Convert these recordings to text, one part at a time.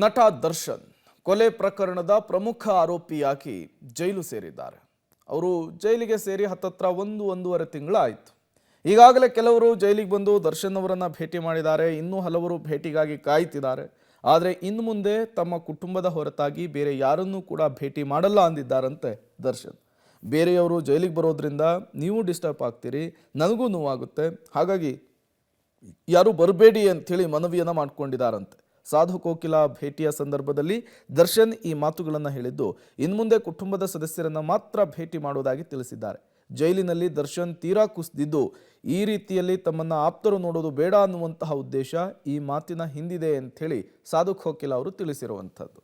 ನಟ ದರ್ಶನ್ ಕೊಲೆ ಪ್ರಕರಣದ ಪ್ರಮುಖ ಆರೋಪಿಯಾಗಿ ಜೈಲು ಸೇರಿದ್ದಾರೆ. ಅವರು ಜೈಲಿಗೆ ಸೇರಿ ಹತ್ತತ್ರ ಒಂದೂವರೆ ತಿಂಗಳಾಯಿತು. ಈಗಾಗಲೇ ಕೆಲವರು ಜೈಲಿಗೆ ಬಂದು ದರ್ಶನ್ ಅವರನ್ನು ಭೇಟಿ ಮಾಡಿದ್ದಾರೆ. ಇನ್ನೂ ಹಲವರು ಭೇಟಿಗಾಗಿ ಕಾಯ್ತಿದ್ದಾರೆ. ಆದರೆ ಇನ್ನು ಮುಂದೆ ತಮ್ಮ ಕುಟುಂಬದ ಹೊರತಾಗಿ ಬೇರೆ ಯಾರನ್ನೂ ಕೂಡ ಭೇಟಿ ಮಾಡಲ್ಲ ಅಂದಿದ್ದಾರಂತೆ ದರ್ಶನ್. ಬೇರೆಯವರು ಜೈಲಿಗೆ ಬರೋದ್ರಿಂದ ನೀವು ಡಿಸ್ಟರ್ಬ್ ಆಗ್ತೀರಿ, ನನಗೂ ನೋವಾಗುತ್ತೆ, ಹಾಗಾಗಿ ಯಾರು ಬರಬೇಡಿ ಅಂಥೇಳಿ ಮನವಿಯನ್ನು ಮಾಡ್ಕೊಂಡಿದ್ದಾರಂತೆ. ಸಾಧು ಕೋಕಿಲ ಭೇಟಿಯ ಸಂದರ್ಭದಲ್ಲಿ ದರ್ಶನ್ ಈ ಮಾತುಗಳನ್ನು ಹೇಳಿದ್ದು, ಇನ್ನು ಮುಂದೆ ಕುಟುಂಬದ ಸದಸ್ಯರನ್ನು ಮಾತ್ರ ಭೇಟಿ ಮಾಡುವುದಾಗಿ ತಿಳಿಸಿದ್ದಾರೆ. ಜೈಲಿನಲ್ಲಿ ದರ್ಶನ್ ತೀರಾ ಕುಸಿದಿದ್ದು, ಈ ರೀತಿಯಲ್ಲಿ ತಮ್ಮನ್ನು ಆಪ್ತರು ನೋಡೋದು ಬೇಡ ಅನ್ನುವಂತಹ ಉದ್ದೇಶ ಈ ಮಾತಿನ ಹಿಂದಿದೆ ಅಂಥೇಳಿ ಸಾಧು ಕೋಕಿಲ ಅವರು ತಿಳಿಸಿರುವಂಥದ್ದು.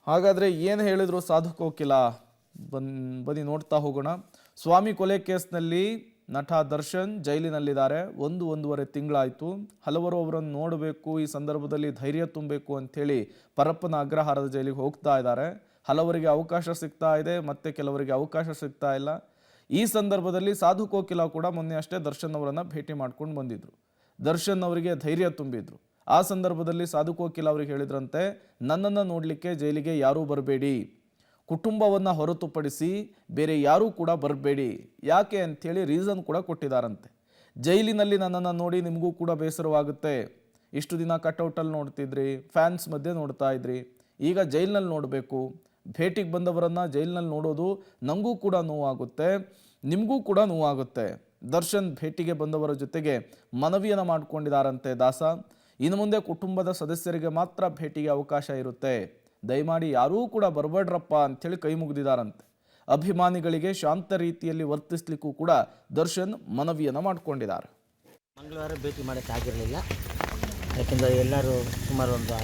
ಹಾಗಾದರೆ ಏನು ಹೇಳಿದ್ರು ಸಾಧು ಕೋಕಿಲ ಬನ್ನಿ ನೋಡ್ತಾ ಹೋಗೋಣ. ಸ್ವಾಮಿ ಕೊಲೆ ಕೇಸ್ನಲ್ಲಿ ನಟ ದರ್ಶನ್ ಜೈಲಿನಲ್ಲಿದ್ದಾರೆ. ಒಂದೂವರೆ ತಿಂಗಳಾಯಿತು. ಹಲವರು ಅವರನ್ನು ನೋಡಬೇಕು, ಈ ಸಂದರ್ಭದಲ್ಲಿ ಧೈರ್ಯ ತುಂಬಬೇಕು ಅಂಥೇಳಿ ಪರಪ್ಪನ ಅಗ್ರಹಾರದ ಜೈಲಿಗೆ ಹೋಗ್ತಾ ಇದ್ದಾರೆ. ಹಲವರಿಗೆ ಅವಕಾಶ ಸಿಗ್ತಾ ಇದೆ, ಮತ್ತೆ ಕೆಲವರಿಗೆ ಅವಕಾಶ ಸಿಗ್ತಾ ಇಲ್ಲ. ಈ ಸಂದರ್ಭದಲ್ಲಿ ಸಾಧು ಕೋಕಿಲ ಕೂಡ ಮೊನ್ನೆ ಅಷ್ಟೇ ದರ್ಶನ್ ಅವರನ್ನು ಭೇಟಿ ಮಾಡ್ಕೊಂಡು ಬಂದಿದ್ರು. ದರ್ಶನ್ ಅವರಿಗೆ ಧೈರ್ಯ ತುಂಬಿದ್ರು. ಆ ಸಂದರ್ಭದಲ್ಲಿ ಸಾಧು ಕೋಕಿಲ ಅವ್ರಿಗೆ ಹೇಳಿದ್ರಂತೆ, ನನ್ನನ್ನು ನೋಡಲಿಕ್ಕೆ ಜೈಲಿಗೆ ಯಾರೂ ಬರಬೇಡಿ, ಕುಟುಂಬವನ್ನು ಹೊರತುಪಡಿಸಿ ಬೇರೆ ಯಾರೂ ಕೂಡ ಬರಬೇಡಿ. ಯಾಕೆ ಅಂಥೇಳಿ ರೀಸನ್ ಕೂಡ ಕೊಟ್ಟಿದ್ದಾರಂತೆ. ಜೈಲಿನಲ್ಲಿ ನನ್ನನ್ನು ನೋಡಿ ನಿಮಗೂ ಕೂಡ ಬೇಸರವಾಗುತ್ತೆ. ಇಷ್ಟು ದಿನ ಕಟ್ಔಟಲ್ಲಿ ನೋಡ್ತಿದ್ರಿ, ಫ್ಯಾನ್ಸ್ ಮಧ್ಯೆ ನೋಡ್ತಾ ಇದ್ರಿ, ಈಗ ಜೈಲಿನಲ್ಲಿ ನೋಡಬೇಕು. ಭೇಟಿಗೆ ಬಂದವರನ್ನು ಜೈಲಿನಲ್ಲಿ ನೋಡೋದು ನನಗೂ ಕೂಡ ನೋವಾಗುತ್ತೆ, ನಿಮಗೂ ಕೂಡ ನೋವಾಗುತ್ತೆ. ದರ್ಶನ್ ಭೇಟಿಗೆ ಬಂದವರ ಜೊತೆಗೆ ಮನವಿಯನ್ನು ಮಾಡಿಕೊಂಡಿದ್ದಾರಂತೆ ದಾಸ. ಇನ್ನು ಮುಂದೆ ಕುಟುಂಬದ ಸದಸ್ಯರಿಗೆ ಮಾತ್ರ ಭೇಟಿಗೆ ಅವಕಾಶ ಇರುತ್ತೆ, ದಯಮಾಡಿ ಯಾರೂ ಕೂಡ ಬರಬೇಡ್ರಪ್ಪ ಅಂಥೇಳಿ ಕೈ ಮುಗಿದಿದ್ದಾರಂತೆ. ಅಭಿಮಾನಿಗಳಿಗೆ ಶಾಂತ ರೀತಿಯಲ್ಲಿ ವರ್ತಿಸ್ಲಿಕ್ಕೂ ಕೂಡ ದರ್ಶನ್ ಮನವಿಯನ್ನು ಮಾಡಿಕೊಂಡಿದ್ದಾರೆ. ಮಂಗಳವಾರ ಭೇಟಿ ಮಾಡೋಕ್ಕಾಗಿರಲಿಲ್ಲ, ಯಾಕೆಂದರೆ ಎಲ್ಲರೂ ಸುಮಾರು ಒಂದು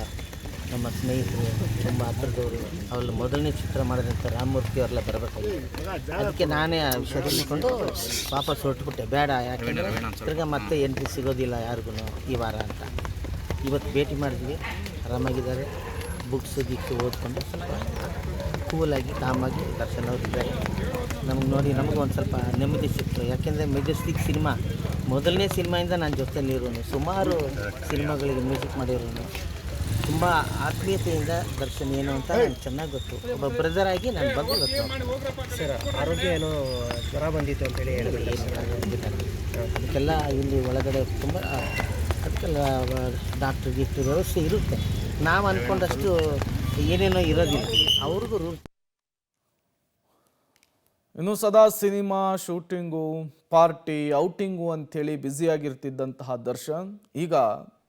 ನಮ್ಮ ಸ್ನೇಹಿತರು ತುಂಬ ಹತ್ತಿರದವರು ಅವಳು ಮೊದಲನೇ ಚಿತ್ರ ಮಾಡಿದಂಥ ರಾಮಮೂರ್ತಿ ಅವರೆಲ್ಲ ಬರಬೇಕಾಗಿತ್ತು. ಅದಕ್ಕೆ ನಾನೇ ಆ ವಿಷಯ ತಿಳಿಸ್ಕೊಂಡು ವಾಪಸ್ ಹೊರಟುಬಿಟ್ಟೆ. ಬೇಡ, ಯಾಕೆಂದರೆ ತಿರ್ಗಾ ಮತ್ತೆ ಎಂಟ್ರಿ ಸಿಗೋದಿಲ್ಲ ಯಾರಿಗೂ ಈ ವಾರ ಅಂತ. ಇವತ್ತು ಭೇಟಿ ಮಾಡಿದ್ವಿ, ಆರಾಮಾಗಿದ್ದಾರೆ. ಬುಕ್ಸ್ ಗಿಕ್ಸ್ ಓದ್ಕೊಂಡು ಸ್ವಲ್ಪ ಕೂಲಾಗಿ ಕಾಮಾಗಿ ದರ್ಶನ್ ಅವರು ಇದ್ದಾರೆ. ನಮ್ಗೆ ನೋಡಿ ನಮಗೂ ಒಂದು ಸ್ವಲ್ಪ ನೆಮ್ಮದಿ ಸಿಕ್ತು. ಯಾಕೆಂದರೆ ಮೆಜೆಸ್ಟಿಕ್ ಸಿನಿಮಾ ಮೊದಲನೇ ಸಿನಿಮಾಯಿಂದ ನನ್ನ ಜೊತೆಯಲ್ಲಿರೋನು, ಸುಮಾರು ಸಿನಿಮಾಗಳಿಗೆ ಮ್ಯೂಸಿಕ್ ಮಾಡಿರೋನು, ತುಂಬ ಆತ್ಮೀಯತೆಯಿಂದ ದರ್ಶನ್ ಏನು ಅಂತ ನನಗೆ ಚೆನ್ನಾಗಿ ಗೊತ್ತು. ಒಬ್ಬ ಬ್ರದರ್ ಆಗಿ ನನ್ನ ಬಗ್ಗೆ ಗೊತ್ತು. ಸರ್, ಆರೋಗ್ಯ ಏನೋ ಜ್ವರ ಬಂದಿತ್ತು ಅಂತೇಳಿ ಹೇಳಿದ್ರು. ಅದಕ್ಕೆಲ್ಲ ಇಲ್ಲಿ ಒಳಗಡೆ ತುಂಬ ಅದಕ್ಕೆಲ್ಲ ಡಾಕ್ಟ್ರ್ ಗಿಕ್ಟ್ರ್ ವ್ಯವಸ್ಥೆ ಇರುತ್ತೆ. ನಾವು ಅಂದ್ಕೊಂಡಷ್ಟು ಏನೇನೋ ಇರೋದಿಲ್ಲ, ಅವ್ರಿಗೂ ರೂಲ್ಸ್. ಇನ್ನು ಸದಾ ಸಿನಿಮಾ ಶೂಟಿಂಗು, ಪಾರ್ಟಿ, ಔಟಿಂಗು ಅಂಥೇಳಿ ಬ್ಯುಸಿಯಾಗಿರ್ತಿದ್ದಂತಹ ದರ್ಶನ್ ಈಗ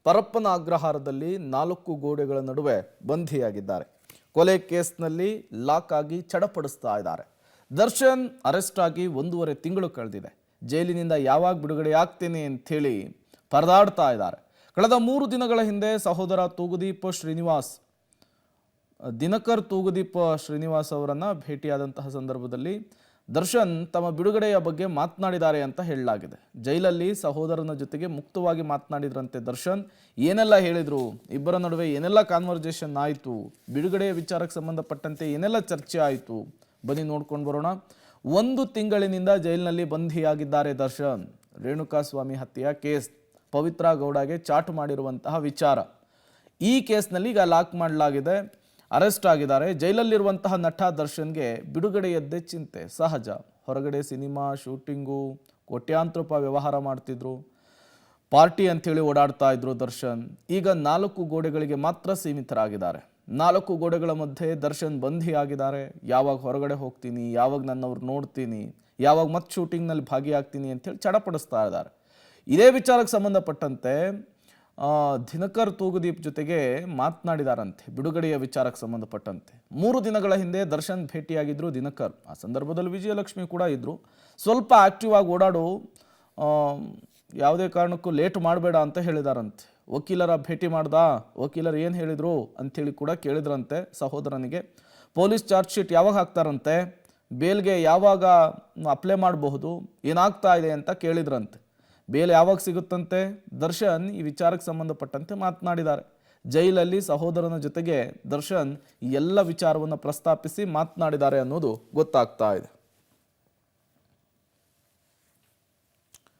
ಪರಪ್ಪನ ಅಗ್ರಹಾರದಲ್ಲಿ 4 ಗೋಡೆಗಳ ನಡುವೆ ಬಂಧಿಯಾಗಿದ್ದಾರೆ. ಕೊಲೆ ಕೇಸ್ನಲ್ಲಿ ಲಾಕ್ ಆಗಿ ಚಡಪಡಿಸ್ತಾ ಇದ್ದಾರೆ. ದರ್ಶನ್ ಅರೆಸ್ಟ್ ಆಗಿ 1.5 ತಿಂಗಳು ಕಳೆದಿದೆ. ಜೈಲಿನಿಂದ ಯಾವಾಗ ಬಿಡುಗಡೆ ಆಗ್ತೇನೆ ಅಂಥೇಳಿ ಪರದಾಡ್ತಾ ಇದ್ದಾರೆ. ಕಳೆದ 3 ದಿನಗಳ ಹಿಂದೆ ಸಹೋದರ ದಿನಕರ್ ತೂಗುದೀಪ್ ಶ್ರೀನಿವಾಸ್ ಅವರನ್ನು ಭೇಟಿಯಾದಂತಹ ಸಂದರ್ಭದಲ್ಲಿ ದರ್ಶನ್ ತಮ್ಮ ಬಿಡುಗಡೆಯ ಬಗ್ಗೆ ಮಾತನಾಡಿದ್ದಾರೆ ಅಂತ ಹೇಳಲಾಗಿದೆ. ಜೈಲಲ್ಲಿ ಸಹೋದರನ ಜೊತೆಗೆ ಮುಕ್ತವಾಗಿ ಮಾತನಾಡಿದ್ರಂತೆ ದರ್ಶನ್. ಏನೆಲ್ಲ ಹೇಳಿದರು, ಇಬ್ಬರ ನಡುವೆ ಏನೆಲ್ಲ ಕಾನ್ವರ್ಜೇಷನ್ ಆಯಿತು, ಬಿಡುಗಡೆಯ ವಿಚಾರಕ್ಕೆ ಸಂಬಂಧಪಟ್ಟಂತೆ ಏನೆಲ್ಲ ಚರ್ಚೆ ಆಯಿತು, ಬನ್ನಿ ನೋಡ್ಕೊಂಡು ಬರೋಣ. 1 ತಿಂಗಳಿನಿಂದ ಜೈಲಿನಲ್ಲಿ ಬಂಧಿಯಾಗಿದ್ದಾರೆ ದರ್ಶನ್. ರೇಣುಕಾಸ್ವಾಮಿ ಹತ್ಯೆಯ ಕೇಸ್, ಪವಿತ್ರ ಗೌಡಗೆ ಚಾಟ್ ಮಾಡಿರುವಂತಹ ವಿಚಾರ, ಈ ಕೇಸ್ನಲ್ಲಿ ಈಗ ಲಾಕ್ ಮಾಡಲಾಗಿದೆ, ಅರೆಸ್ಟ್ ಆಗಿದ್ದಾರೆ. ಜೈಲಲ್ಲಿರುವಂತಹ ನಟ ದರ್ಶನ್ಗೆ ಬಿಡುಗಡೆಯದ್ದೇ ಚಿಂತೆ ಸಹಜ. ಹೊರಗಡೆ ಸಿನಿಮಾ ಶೂಟಿಂಗು, ಕೋಟ್ಯಾಂತರ ರೂಪಾಯಿ ವ್ಯವಹಾರ ಮಾಡ್ತಿದ್ರು, ಪಾರ್ಟಿ ಅಂಥೇಳಿ ಓಡಾಡ್ತಾ ಇದ್ರು ದರ್ಶನ್. ಈಗ 4 ಗೋಡೆಗಳಿಗೆ ಮಾತ್ರ ಸೀಮಿತರಾಗಿದ್ದಾರೆ. 4 ಗೋಡೆಗಳ ಮಧ್ಯೆ ದರ್ಶನ್ ಬಂಧಿಯಾಗಿದ್ದಾರೆ. ಯಾವಾಗ ಹೊರಗಡೆ ಹೋಗ್ತೀನಿ, ಯಾವಾಗ ನನ್ನವ್ರು ನೋಡ್ತೀನಿ, ಯಾವಾಗ ಮತ್ತೆ ಶೂಟಿಂಗ್ನಲ್ಲಿ ಭಾಗಿಯಾಗ್ತೀನಿ ಅಂಥೇಳಿ ಚಡಪಡಿಸ್ತಾ ಇದ್ದಾರೆ. ಇದೇ ವಿಚಾರಕ್ಕೆ ಸಂಬಂಧಪಟ್ಟಂತೆ ದಿನಕರ್ ತೂಗುದೀಪ್ ಜೊತೆಗೆ ಮಾತನಾಡಿದಾರಂತೆ. ಬಿಡುಗಡೆಯ ವಿಚಾರಕ್ಕೆ ಸಂಬಂಧಪಟ್ಟಂತೆ 3 ದಿನಗಳ ಹಿಂದೆ ದರ್ಶನ್ ಭೇಟಿಯಾಗಿದ್ದರು ದಿನಕರ್. ಆ ಸಂದರ್ಭದಲ್ಲಿ ವಿಜಯಲಕ್ಷ್ಮಿ ಕೂಡ ಇದ್ದರು. ಸ್ವಲ್ಪ ಆ್ಯಕ್ಟಿವ್ ಆಗಿ ಓಡಾಡು, ಯಾವುದೇ ಕಾರಣಕ್ಕೂ ಲೇಟ್ ಮಾಡಬೇಡ ಅಂತ ಹೇಳಿದಾರಂತೆ. ವಕೀಲರ ಭೇಟಿ ಮಾಡ್ದಾ, ವಕೀಲರು ಏನು ಹೇಳಿದರು ಅಂಥೇಳಿ ಕೂಡ ಕೇಳಿದ್ರಂತೆ ಸಹೋದರನಿಗೆ. ಪೊಲೀಸ್ ಚಾರ್ಜ್ ಶೀಟ್ ಯಾವಾಗ ಹಾಕ್ತಾರಂತೆ, ಬೇಲ್ಗೆ ಯಾವಾಗ ಅಪ್ಲೈ ಮಾಡಬಹುದು, ಏನಾಗ್ತಾ ಇದೆ ಅಂತ ಕೇಳಿದ್ರಂತೆ. ಬೇಲ್ ಯಾವಾಗ ಸಿಗುತ್ತಂತೆ, ದರ್ಶನ್ ಈ ವಿಚಾರಕ್ಕೆ ಸಂಬಂಧಪಟ್ಟಂತೆ ಮಾತನಾಡಿದ್ದಾರೆ. ಜೈಲಲ್ಲಿ ಸಹೋದರನ ಜೊತೆಗೆ ದರ್ಶನ್ ಈ ಎಲ್ಲ ವಿಚಾರವನ್ನು ಪ್ರಸ್ತಾಪಿಸಿ ಮಾತನಾಡಿದ್ದಾರೆ ಅನ್ನೋದು ಗೊತ್ತಾಗ್ತಾ ಇದೆ.